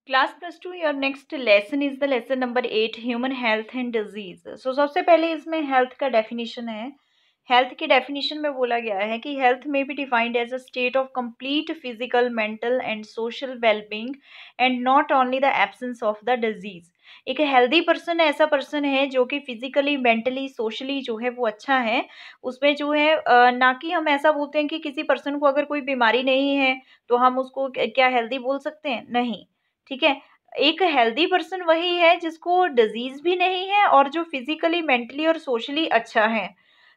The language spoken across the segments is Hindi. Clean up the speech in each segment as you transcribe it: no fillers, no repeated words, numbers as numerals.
Class +2 your next lesson is the lesson number 8 human health and disease. सबसे पहले इसमें हेल्थ का डेफिनेशन है। हेल्थ की डेफिनेशन में बोला गया है कि health may be defined as a state of complete physical mental and social wellbeing and not only the absence of the disease. एक हेल्दी पर्सन ऐसा पर्सन है जो कि फिजिकली मेंटली सोशली जो है वो अच्छा है। उसमें जो है ना कि हम ऐसा बोलते हैं कि किसी पर्सन को अगर कोई बीमारी नहीं है तो हम उसको क्या हेल्दी बोल सकते हैं, नहीं। ठीक है। एक हेल्दी पर्सन वही है जिसको डिजीज भी नहीं है और जो फिजिकली मेंटली और सोशली अच्छा है।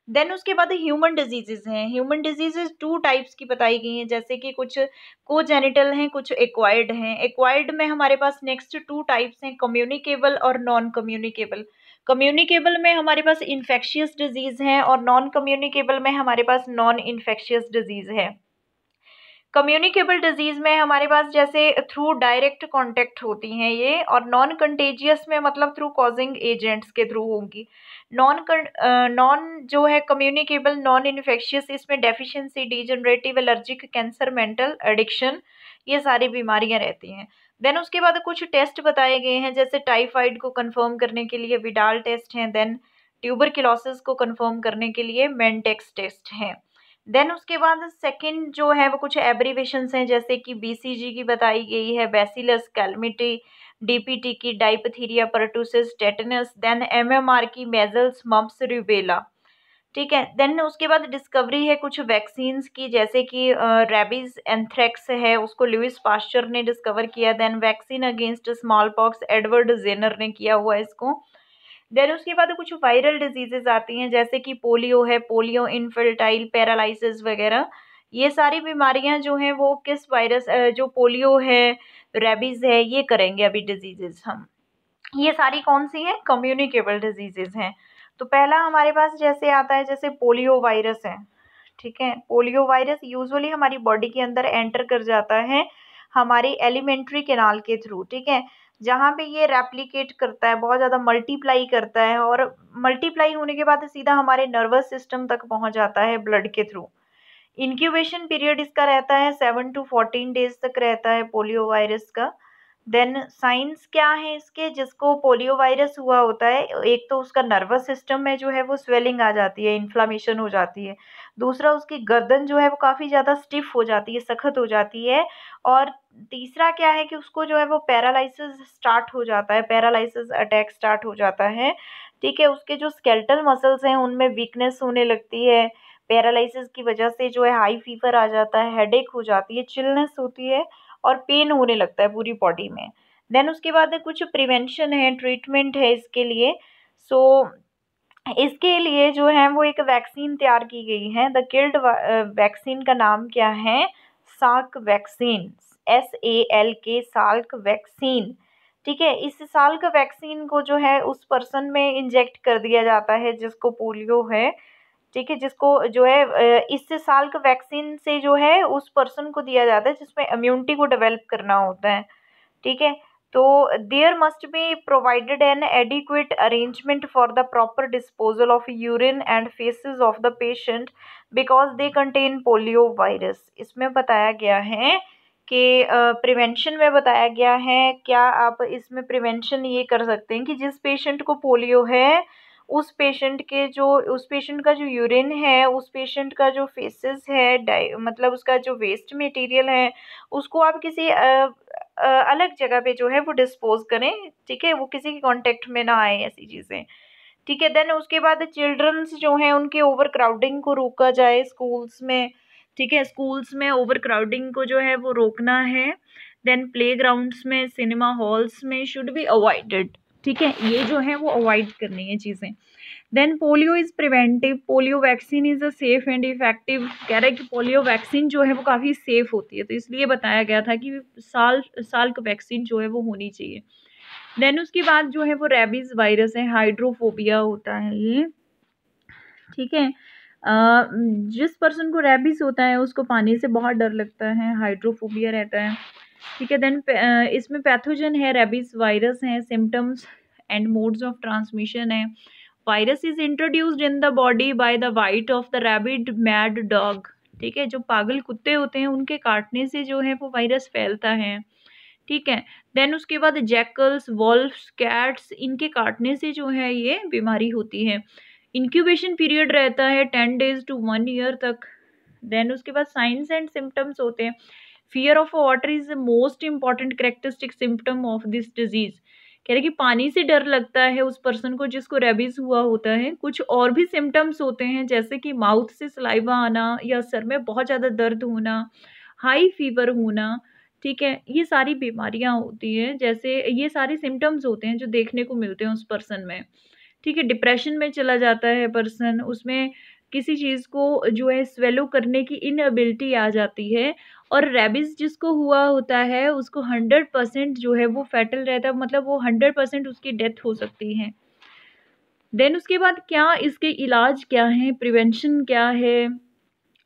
देन उसके बाद ह्यूमन डिजीजेस हैं। ह्यूमन डिजीजेस 2 टाइप्स की बताई गई हैं, जैसे कि कुछ कोजेनिटल हैं, कुछ एक्वायर्ड हैं। एक्वायर्ड में हमारे पास नेक्स्ट 2 टाइप्स हैं, कम्युनिकेबल और नॉन कम्युनिकेबल। कम्युनिकेबल में हमारे पास इन्फेक्शियस डिजीज है और नॉन कम्युनिकेबल में हमारे पास नॉन इन्फेक्शियस डिजीज है। कम्युनिकेबल डिजीज में हमारे पास जैसे थ्रू डायरेक्ट कांटेक्ट होती हैं ये, और नॉन कंटेजियस में मतलब थ्रू कॉजिंग एजेंट्स के थ्रू होंगी। नॉन जो है कम्युनिकेबल नॉन इन्फेक्शियस, इसमें deficiency, degenerative, allergic, cancer, mental addiction, ये सारी बीमारियां रहती हैं। देन उसके बाद कुछ टेस्ट बताए गए हैं, जैसे टाइफाइड को कंफर्म करने के लिए विडाल टेस्ट है। देन ट्यूबरक्लोसिस को कंफर्म करने के लिए मेंटेक्स टेस्ट है। देन उसके बाद सेकंड जो है वो कुछ एब्रीवेशंस हैं, जैसे कि बीसीजी की बताई गई है, बैसिलस कैलमिटी, डीपीटी की डाइपथीरिया परटूसिस टेटनस, देन एमएमआर की मेजल्स मम्प्स रूबेला। ठीक है। देन उसके बाद डिस्कवरी है कुछ वैक्सीन्स की, जैसे कि रेबीज एंथ्रेक्स है, उसको लुइस पास्चर ने डिस्कवर किया। Then vaccine against smallpox Edward Jenner ने किया हुआ इसको। देन उसके बाद कुछ वायरल डिजीजेज आती हैं, जैसे कि पोलियो है, पोलियो इनफेंटाइल पैरालाइसिस वगैरह। ये सारी बीमारियां जो हैं वो किस वायरस, जो पोलियो है, रेबीज है, ये करेंगे अभी डिजीजेज हम। ये सारी कौन सी हैं, कम्युनिकेबल डिजीजेज हैं। तो पहला हमारे पास जैसे आता है, जैसे पोलियो वायरस है। ठीक है। पोलियो वायरस यूजुअली हमारी बॉडी के अंदर एंटर कर जाता है हमारी एलिमेंट्री कैनाल के थ्रू। ठीक है। जहाँ पे ये रेप्लिकेट करता है, बहुत ज़्यादा मल्टीप्लाई करता है, और मल्टीप्लाई होने के बाद सीधा हमारे नर्वस सिस्टम तक पहुँच जाता है ब्लड के थ्रू। इंक्यूबेशन पीरियड इसका रहता है 7 to 14 डेज तक रहता है पोलियो वायरस का। देन साइंस क्या है इसके, जिसको पोलियो वायरस हुआ होता है, एक तो उसका नर्वस सिस्टम में जो है वो स्वेलिंग आ जाती है, इन्फ्लामेशन हो जाती है। दूसरा, उसकी गर्दन जो है वो काफ़ी ज़्यादा स्टिफ हो जाती है, सख्त हो जाती है। और तीसरा क्या है कि उसको जो है वो पैरालिसिस स्टार्ट हो जाता है, पैरालिसिस अटैक स्टार्ट हो जाता है। ठीक है। उसके जो स्केलेटल मसल्स हैं उनमें वीकनेस होने लगती है। पैरालिसिस की वजह से जो है हाई फीवर आ जाता है, हेडेक हो जाती है, चिलनेस होती है, और पेन होने लगता है पूरी बॉडी में। देन उसके बाद कुछ प्रिवेंशन है, ट्रीटमेंट है इसके लिए। सो इसके लिए जो है वो एक वैक्सीन तैयार की गई है। द किल्ड वैक्सीन का नाम क्या है, Salk vaccine, SALK, Salk vaccine. ठीक है। इस साल्क वैक्सीन को जो है उस पर्सन में इंजेक्ट कर दिया जाता है जिसको पोलियो है। ठीक है। जिसको जो है इस साल का वैक्सीन से जो है उस पर्सन को दिया जाता है जिसमें इम्यूनिटी को डेवलप करना होता है। ठीक है। तो there must be provided an adequate arrangement for the proper disposal of urine and faeces of the patient because they contain polio virus. इसमें बताया गया है कि प्रिवेंशन में बताया गया है, क्या आप इसमें प्रिवेंशन ये कर सकते हैं कि जिस पेशेंट को पोलियो है उस पेशेंट का जो यूरिन है, उस पेशेंट का जो फेसेस है, मतलब उसका जो वेस्ट मटेरियल है, उसको आप किसी अलग जगह पे जो है वो डिस्पोज करें। ठीक है। वो किसी के कांटेक्ट में ना आए ऐसी चीज़ें। ठीक है। देन उसके बाद चिल्ड्रंस जो हैं उनके ओवर क्राउडिंग को रोका जाए स्कूल्स में। ठीक है। स्कूल्स में ओवर क्राउडिंग को जो है वो रोकना है। देन प्ले ग्राउंड्स में, सिनेमा हॉल्स में शुड बी अवॉइडेड। ठीक है। ये जो है वो अवॉइड करनी है चीज़ें। Then polio is preventive, polio vaccine is a safe and effective. कह रहे हैं कि पोलियो वैक्सीन जो है वो काफ़ी सेफ होती है, तो इसलिए बताया गया था कि साल्क वैक्सीन जो है वो होनी चाहिए। देन उसके बाद जो है वो रेबीज वायरस है, हाइड्रोफोबिया होता है ये। ठीक है। जिस पर्सन को रेबीज होता है उसको पानी से बहुत डर लगता है, हाइड्रोफोबिया रहता है। ठीक है। देन इसमें पैथोजन है, रेबीज वायरस है, symptoms and modes of transmission है। Virus is introduced in the body by the bite of the rabid mad dog. ठीक है। जो पागल कुत्ते होते हैं उनके काटने से जो है वो वायरस फैलता है। ठीक है। देन उसके बाद जैकल्स, वॉल्व्स, कैट्स, इनके काटने से जो है ये बीमारी होती है। इंक्यूबेशन पीरियड रहता है 10 डेज टू 1 ईयर तक। देन उसके बाद साइंस एंड सिम्टम्स होते हैं। Fear of water is the most important characteristic symptom of this disease. कह रहे कि पानी से डर लगता है उस पर्सन को जिसको रेबीज हुआ होता है। कुछ और भी सिम्टम्स होते हैं जैसे कि माउथ से सलाइवा आना या सर में बहुत ज़्यादा दर्द होना, हाई फीवर होना। ठीक है, ये सारी बीमारियां होती है, जैसे ये सारे सिम्टम्स होते हैं जो देखने को मिलते हैं उस पर्सन में। ठीक है, डिप्रेशन में चला जाता है पर्सन, उसमें किसी चीज़ को जो है स्वेलो करने की इनएबिलिटी आ जाती है। और रेबीज जिसको हुआ होता है उसको 100% जो है वो फैटल रहता है, मतलब वो 100% उसकी डेथ हो सकती है। देन उसके बाद क्या इसके इलाज क्या है, प्रिवेंशन क्या है।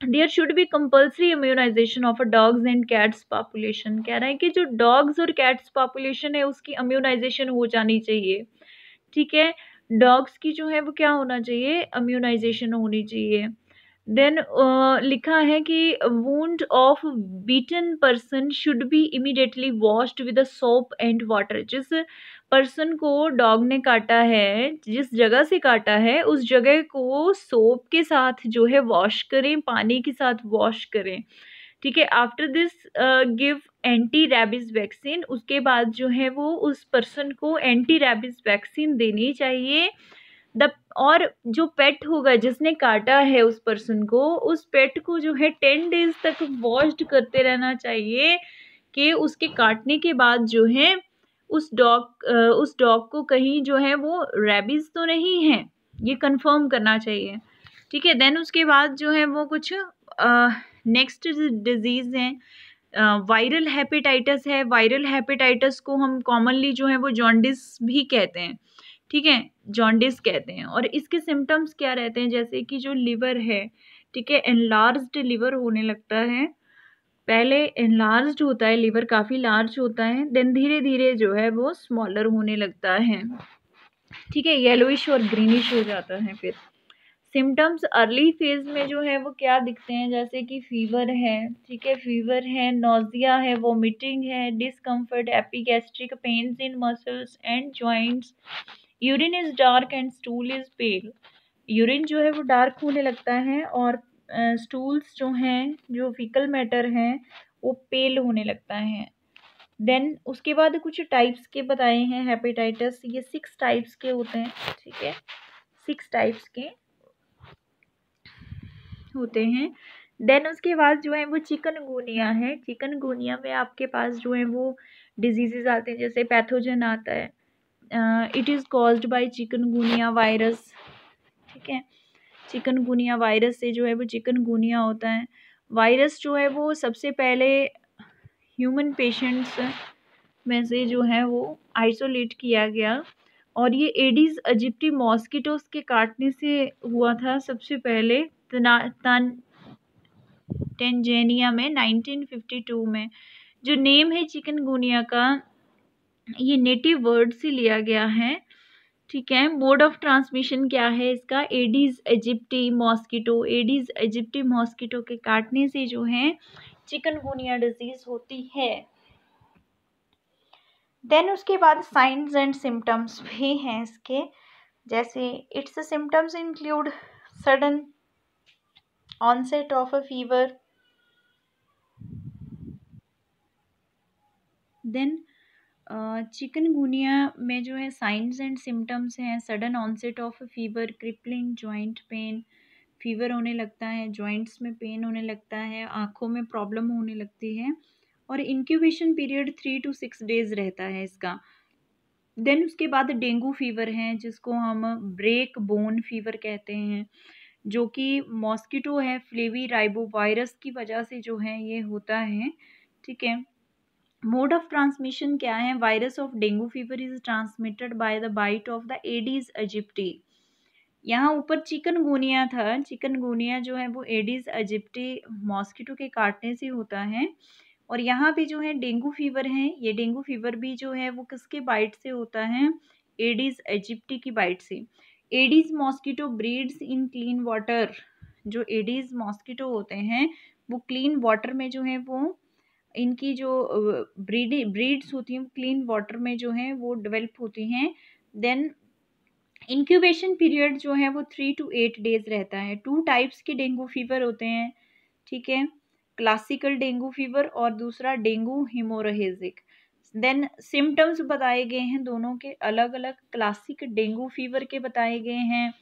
There should be compulsory immunisation of a dogs and cats population. कह रहा है कि जो डॉग्स और कैट्स पॉपुलेशन है उसकी इम्यूनाइजेशन हो जानी चाहिए। ठीक है, डॉग्स की जो है वो क्या होना चाहिए, इम्यूनाइजेशन होनी चाहिए। देन लिखा है कि wound of beaten person should be immediately washed with soap and water. जिस पर्सन को डॉग ने काटा है, जिस जगह से काटा है उस जगह को सोप के साथ जो है वॉश करें, पानी के साथ वॉश करें। ठीक है, after this give anti rabies vaccine. उसके बाद जो है वो उस पर्सन को एंटी रैबिस वैक्सीन देनी चाहिए। द और जो पेट होगा जिसने काटा है उस पर्सन को, उस पेट को जो है 10 डेज तक वॉश्ड करते रहना चाहिए कि उसके काटने के बाद जो है उस डॉग को कहीं जो है वो रैबिस तो नहीं है, ये कंफर्म करना चाहिए। ठीक है, देन उसके बाद जो है वो कुछ नेक्स्ट डिजीज है, वायरल हेपेटाइटिस है। वायरल हेपेटाइटिस को हम कॉमनली जो है वो जॉन्डिस भी कहते हैं। ठीक है, जॉन्डिस कहते हैं। और इसके सिम्टम्स क्या रहते हैं, जैसे कि जो लिवर है, ठीक है, एनलार्ज्ड लिवर होने लगता है। पहले एनलार्ज्ड होता है लिवर, काफ़ी लार्ज होता है, देन धीरे धीरे जो है वो स्मॉलर होने लगता है। ठीक है, येलोइश और ग्रीनिश हो जाता है। फिर सिम्टम्स अर्ली फेज में जो है वो क्या दिखते हैं, जैसे कि फीवर है, ठीक है, फीवर है, नोजिया है, वोमिटिंग है, discomfort, epigastric pains in muscles and joints. Urine is dark and stool is pale. Urine जो है वो डार्क होने लगता है और स्टूल्स जो हैं, जो फीकल मैटर हैं, वो पेल होने लगता है। देन उसके बाद कुछ टाइप्स के बताए हैं हेपेटाइटिस, ये 6 टाइप्स के होते हैं। ठीक है, 6 टाइप्स के होते हैं। देन उसके बाद जो है वो चिकनगुनिया है। चिकनगुनिया में आपके पास जो है वो डिजीजेज आते हैं, जैसे पैथोजन आता है, it is caused by chikungunya virus. ठीक है, चिकनगुनिया वायरस से जो है वो चिकनगुनिया होता है। वायरस जो है वो सबसे पहले ह्यूमन पेशेंट्स में से जो है वो आइसोलेट किया गया, और ये एडिस इजिप्टी मॉस्किटोस के काटने से हुआ था सबसे पहले टेंजेनिया में 1952 में। जो नेम है चिकनगुनिया का, ये नेटिव वर्ड से लिया गया है। ठीक है, मोड ऑफ ट्रांसमिशन क्या है इसका, एडिस इजिप्टी मॉस्किटो। एडिस इजिप्टी मॉस्किटो के काटने से जो है चिकनगुनिया डिजीज होती है। देन उसके बाद साइंस एंड सिम्टम्स भी हैं इसके, जैसे its symptoms include sudden onset of a fever. Then chikungunya में जो है साइंस एंड सिम्टम्स हैं, sudden onset of fever, crippling joint pain, fever होने लगता है, जॉइंट्स में पेन होने लगता है, आँखों में प्रॉब्लम होने लगती है, और इंक्यूबेशन पीरियड 3 to 6 डेज रहता है इसका। देन उसके बाद डेंगू फीवर है, जिसको हम ब्रेक बोन फीवर कहते हैं, जो कि मॉस्किटो है फ्लेवी राइबो वायरस की वजह से जो है ये होता है। ठीक है, मोड ऑफ ट्रांसमिशन क्या है, virus of dengue fever is transmitted by the bite of the Aedes aegypti. यहाँ ऊपर चिकनगुनिया था, चिकनगुनिया जो है वो एडिस इजिप्टी मॉस्किटो के काटने से होता है। और यहाँ पे जो है डेंगू फीवर है, ये डेंगू फीवर भी जो है वो किसके बाइट से होता है, एडिस इजिप्टी की बाइट से। Aedes mosquito breeds in clean water. जो एडिस मॉस्किटो होते हैं वो क्लीन वाटर में जो है वो इनकी जो ब्रीड्स होती हैं क्लीन वाटर में जो हैं वो डेवलप होती हैं। देन इंक्यूबेशन पीरियड जो है वो 3 to 8 डेज रहता है। 2 टाइप्स के डेंगू फीवर होते हैं, ठीक है, क्लासिकल डेंगू फीवर और दूसरा डेंगू हिमोरेजिक। देन सिम्टम्स बताए गए हैं दोनों के अलग अलग। क्लासिक डेंगू फीवर के बताए गए हैं,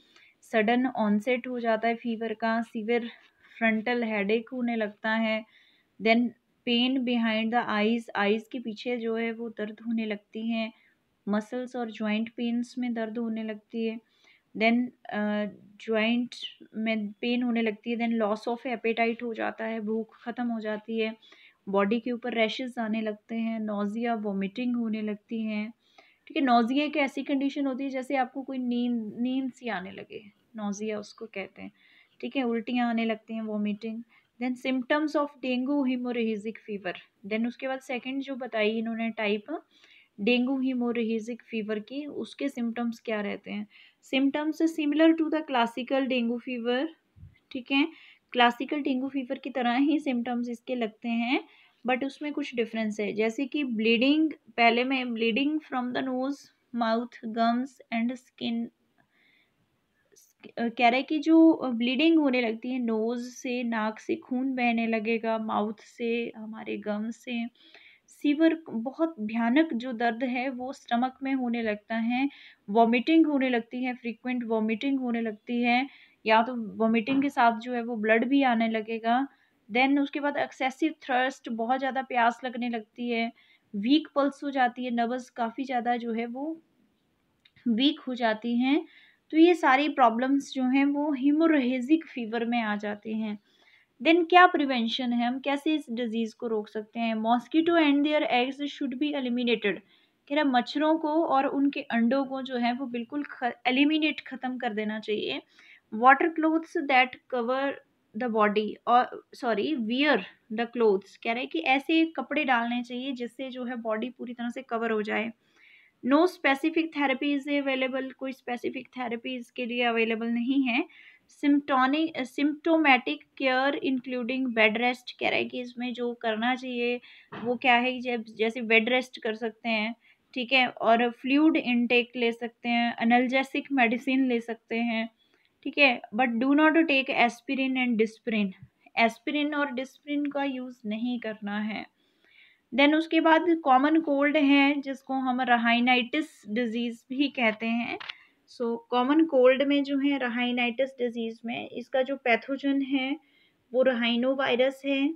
सडन ऑनसेट हो जाता है फीवर का, सीवियर फ्रंटल हेडेक होने लगता है। Then pain behind the eyes, eyes के पीछे जो है वो दर्द होने लगती हैं। मसल्स और जॉइंट पेन्स में दर्द होने लगती है। देन जॉइंट में पेन होने लगती है। देन लॉस ऑफ एपेटाइट हो जाता है, भूख खत्म हो जाती है। बॉडी के ऊपर रैशेस आने लगते हैं, नोजिया वोमिटिंग होने लगती हैं, ठीक है। नोजिया एक ऐसी कंडीशन होती है जैसे आपको कोई नींद नींद सी आने लगे, नोजिया उसको कहते हैं, ठीक है। उल्टियाँ आने लगती हैं, vomiting. Then symptoms of dengue haemorrhagic fever. Then उसके बाद सेकंड जो बताई इन्होंने टाइप डेंगू हिमोरेजिक फीवर की, उसके सिम्टम्स क्या रहते हैं। Symptoms similar to the classical dengue fever, ठीक है। क्लासिकल डेंगू फीवर की तरह ही सिम्टम्स इसके लगते हैं, बट उसमें कुछ डिफरेंस है। जैसे कि ब्लीडिंग, पहले में bleeding from the nose, mouth, gums and skin. कह रहे कि जो ब्लीडिंग होने लगती है नोज से, नाक से खून बहने लगेगा, माउथ से, हमारे गम से। सीवर, बहुत भयानक जो दर्द है वो स्टमक में होने लगता है। वॉमिटिंग होने लगती है, फ्रीक्वेंट वॉमिटिंग होने लगती है, या तो वॉमिटिंग के साथ जो है वो ब्लड भी आने लगेगा। देन उसके बाद एक्सेसिव थर्स्ट, बहुत ज़्यादा प्यास लगने लगती है। वीक पल्स हो जाती है, नर्वस काफ़ी ज़्यादा जो है वो वीक हो जाती हैं। तो ये सारी प्रॉब्लम्स जो हैं वो हिमोरेजिक फीवर में आ जाती हैं। देन क्या प्रिवेंशन है, हम कैसे इस डिजीज़ को रोक सकते हैं। Mosquito and their eggs should be eliminated. कह रहा मच्छरों को और उनके अंडों को जो है वो बिल्कुल एलिमिनेट ख़त्म कर देना चाहिए। Water clothes that cover the body, और सॉरी वियर द क्लोथ्स, कह रहे हैं कि ऐसे कपड़े डालने चाहिए जिससे जो है बॉडी पूरी तरह से कवर हो जाए। No specific therapy is available, कोई स्पेसिफिक थेरेपी इसके लिए अवेलेबल नहीं है। Symptomatic care including bed rest, कह रहा है कि इसमें जो करना चाहिए वो क्या है, जब जैसे बेड रेस्ट कर सकते हैं, ठीक है, और फ्लूइड इनटेक ले सकते हैं, एनाल्जेसिक मेडिसिन ले सकते हैं, ठीक है, but do not take aspirin and Disprin. Aspirin और डिस्प्रिन का यूज़ नहीं करना है। देन उसके बाद कॉमन कोल्ड है जिसको हम राहाइनाइटिस डिजीज़ भी कहते हैं। सो कॉमन कोल्ड में जो है राहाइनाइटिस डिजीज़ में इसका जो पैथोजन है वो राहाइनो वायरस है,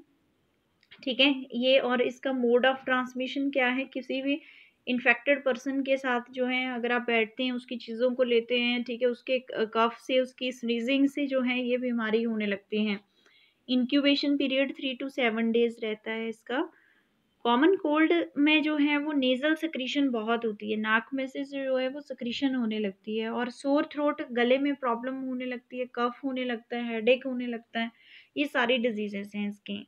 ठीक है ये। और इसका मोड ऑफ ट्रांसमिशन क्या है, किसी भी इन्फेक्टेड पर्सन के साथ जो है अगर आप बैठते हैं, उसकी चीज़ों को लेते हैं, ठीक है, उसके कफ से, उसकी स्नीजिंग से जो है ये बीमारी होने लगती हैं। इंक्यूबेशन पीरियड 3 to 7 डेज रहता है इसका। कॉमन कोल्ड में जो है वो नेज़ल सिक्रीशन बहुत होती है, नाक में से जो है वो सिक्रीशन होने लगती है, और सोर थ्रोट, गले में प्रॉब्लम होने लगती है, कफ होने लगता है, हेडेक होने लगता है। ये सारी डिजीजेस हैं इसकी।